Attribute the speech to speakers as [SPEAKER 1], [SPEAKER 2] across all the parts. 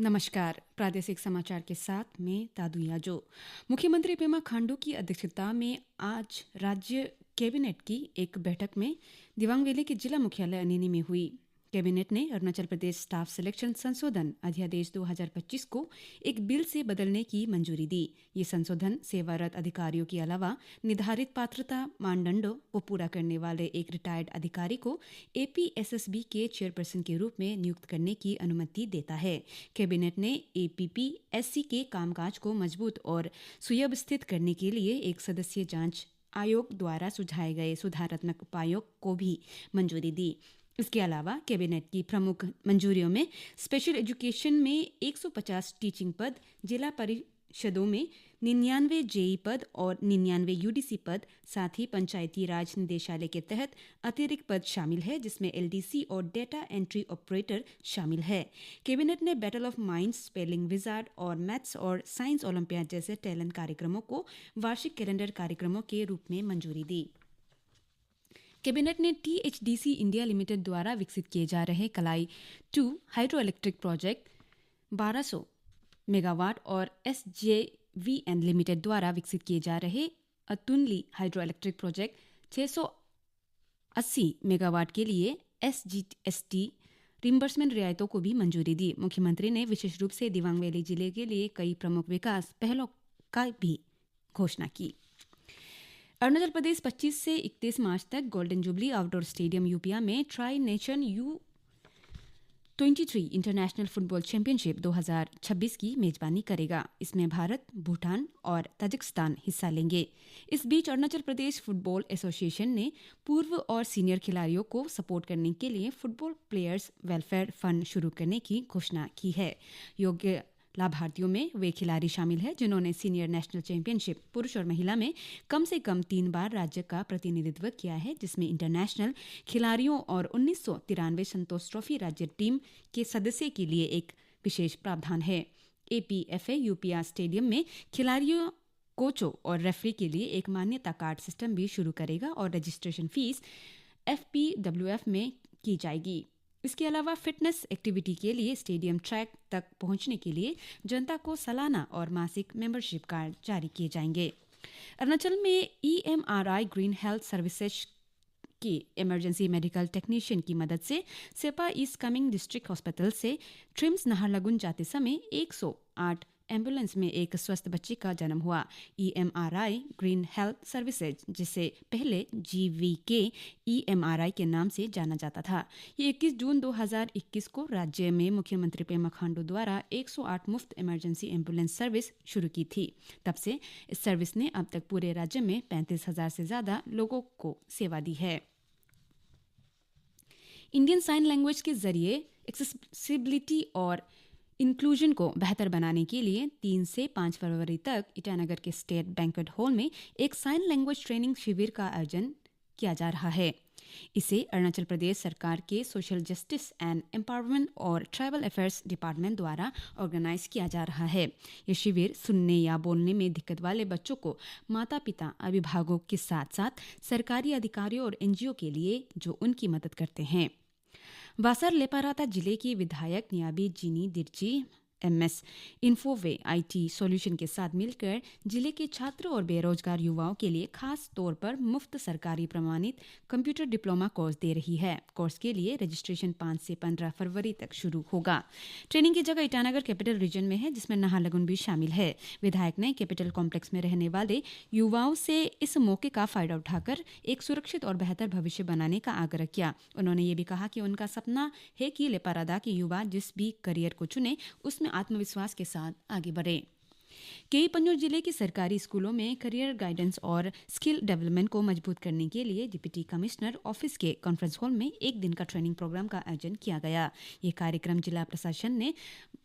[SPEAKER 1] नमस्कार। प्रादेशिक समाचार के साथ मैं तादु याजो। मुख्यमंत्री पेमा खांडू की अध्यक्षता में आज राज्य कैबिनेट की एक बैठक में दिबांग वैली के जिला मुख्यालय अनिनी में हुई। कैबिनेट ने अरुणाचल प्रदेश स्टाफ सिलेक्शन संशोधन अध्यादेश 2025 को एक बिल से बदलने की मंजूरी दी। ये संशोधन सेवारत अधिकारियों के अलावा निर्धारित पात्रता मानदंडों को पूरा करने वाले एक रिटायर्ड अधिकारी को APSSB के चेयरपर्सन के रूप में नियुक्त करने की अनुमति देता है। कैबिनेट ने APPSC के कामकाज को मजबूत और सुव्यवस्थित करने के लिए एक सदस्यीय जांच आयोग द्वारा सुझाए गए सुधारात्मक उपायों को भी मंजूरी दी। इसके अलावा कैबिनेट की प्रमुख मंजूरियों में स्पेशल एजुकेशन में 150 टीचिंग पद, जिला परिषदों में 99 JE पद और 99 UDC पद, साथ ही पंचायती राज निदेशालय के तहत अतिरिक्त पद शामिल है, जिसमें LDC और डेटा एंट्री ऑपरेटर शामिल है। कैबिनेट ने battle of minds, spelling wizard और मैथ्स और साइंस ओलंपियाड जैसे टैलेंट कार्यक्रमों को वार्षिक कैलेंडर कार्यक्रमों के रूप में मंजूरी दी। कैबिनेट ने THDC इंडिया लिमिटेड द्वारा विकसित किए जा रहे कलाई 2 हाइड्रो इलेक्ट्रिक प्रोजेक्ट 1200 मेगावाट और SJVN लिमिटेड द्वारा विकसित किए जा रहे अतुनली हाइड्रो इलेक्ट्रिक प्रोजेक्ट 680 मेगावाट के लिए SGST रिम्बर्समेंट रियायतों को भी मंजूरी दी। मुख्यमंत्री ने विशेष रूप से दिबांग वैली जिले के लिए कई प्रमुख विकास पहलों का भी घोषणा की। अरुणाचल प्रदेश 25 से 31 मार्च तक गोल्डन जुबली आउटडोर स्टेडियम यूपिया में tri nation U23 international football championship 2026 की मेजबानी करेगा। इसमें भारत, भूटान और ताजिकिस्तान हिस्सा लेंगे। इस बीच अरुणाचल प्रदेश फुटबॉल एसोसिएशन ने पूर्व और सीनियर खिलाड़ियों को सपोर्ट करने के लिए फुटबॉल प्लेयर्स वेलफेयर फंड शुरू करने की घोषणा की है। योग्य लाभार्थियों में वे खिलाड़ी शामिल हैं जिन्होंने सीनियर नेशनल चैंपियनशिप पुरुष और महिला में कम से कम 3 बार राज्य का प्रतिनिधित्व किया है, जिसमें इंटरनेशनल खिलाड़ियों और 1993 संतोष ट्रॉफी राज्य टीम के सदस्य के लिए एक विशेष प्रावधान है। APFA यूपिया स्टेडियम में खिलाड़ियों, कोचों और रेफरी के लिए एक मान्यता कार्ड सिस्टम भी शुरू करेगा और रजिस्ट्रेशन फीस FPWF में की जाएगी। इसके अलावा फिटनेस एक्टिविटी के लिए स्टेडियम ट्रैक तक पहुंचने के लिए जनता को सालाना और मासिक मेंबरशिप कार्ड जारी किए जाएंगे। अरुणाचल में EMRI ग्रीन हेल्थ सर्विसेज की इमरजेंसी मेडिकल टेक्नीशियन की मदद से Seppa east Kameng district hospital से ट्रिम्स नाहरलगुन जाते समय 108 एम्बुलेंस में एक स्वस्थ बच्चे का जन्म हुआ। EMRI ग्रीन हेल्थ सर्विसेज, जिसे पहले GVK EMRI के नाम से जाना जाता था, ये 21 जून 2021 को राज्य में मुख्यमंत्री पेमा खांडू द्वारा 108 मुफ्त इमरजेंसी एम्बुलेंस सर्विस शुरू की थी। तब से इस सर्विस ने अब तक पूरे राज्य में 35,000 से ज्यादा लोगों को सेवा दी है। इंडियन साइन लैंग्वेज के जरिए एक्सेसिबिलिटी और इंक्लूजन को बेहतर बनाने के लिए 3 से 5 फरवरी तक ईटानगर के स्टेट बैंक्वेट हॉल में एक साइन लैंग्वेज ट्रेनिंग शिविर का आयोजन किया जा रहा है। इसे अरुणाचल प्रदेश सरकार के सोशल जस्टिस एंड एम्पावरमेंट और ट्राइबल अफेयर्स डिपार्टमेंट द्वारा ऑर्गेनाइज किया जा रहा है। यह शिविर सुनने या बोलने में दिक्कत वाले बच्चों को माता पिता, अभिभावकों के साथ साथ सरकारी अधिकारियों और NGO के लिए जो उनकी मदद करते हैं। बासर लेपाराता जिले की विधायक नियाबी जीनी Dirchi MS Infoway IT solution के साथ मिलकर जिले के छात्र और बेरोजगार युवाओं के लिए खास तौर पर मुफ्त सरकारी प्रमाणित कंप्यूटर डिप्लोमा कोर्स दे रही है। कोर्स के लिए रजिस्ट्रेशन 5 से 15 फरवरी तक शुरू होगा। ट्रेनिंग की जगह ईटानगर कैपिटल रीजन में है, जिसमें नाहरलगुन भी शामिल है। विधायक ने कैपिटल कॉम्प्लेक्स में रहने वाले युवाओं से इस मौके का फायदा उठाकर एक सुरक्षित और बेहतर भविष्य बनाने का आग्रह किया। उन्होंने ये भी कहा कि उनका सपना है कि लेपारादा के युवा जिस भी करियर को चुने उसमें आत्मविश्वास के साथ आगे बढ़े। केई पन्नूर जिले के सरकारी स्कूलों में करियर गाइडेंस और स्किल डेवलपमेंट को मजबूत करने के लिए डिप्टी कमिश्नर ऑफिस के कॉन्फ्रेंस हॉल में एक दिन का ट्रेनिंग प्रोग्राम का आयोजन किया गया। ये कार्यक्रम जिला प्रशासन ने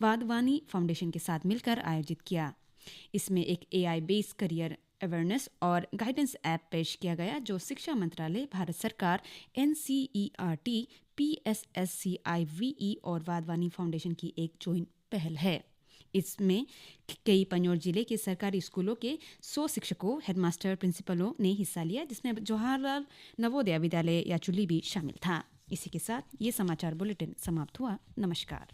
[SPEAKER 1] वाधवानी फाउंडेशन के साथ मिलकर आयोजित किया। इसमें एक AI बेस्ड करियर अवेयरनेस और गाइडेंस ऐप पेश किया गया, जो शिक्षा मंत्रालय, भारत सरकार, NCERT, PSSCIVE और वाधवानी फाउंडेशन की एक ज्वाइंट पहल है। इसमें कई पन्नूर जिले के सरकारी स्कूलों के 100 शिक्षकों, हेडमास्टर, प्रिंसिपलों ने हिस्सा लिया, जिसमें जवाहरलाल नवोदय विद्यालय याचुली भी शामिल था। इसी के साथ ये समाचार बुलेटिन समाप्त हुआ। नमस्कार।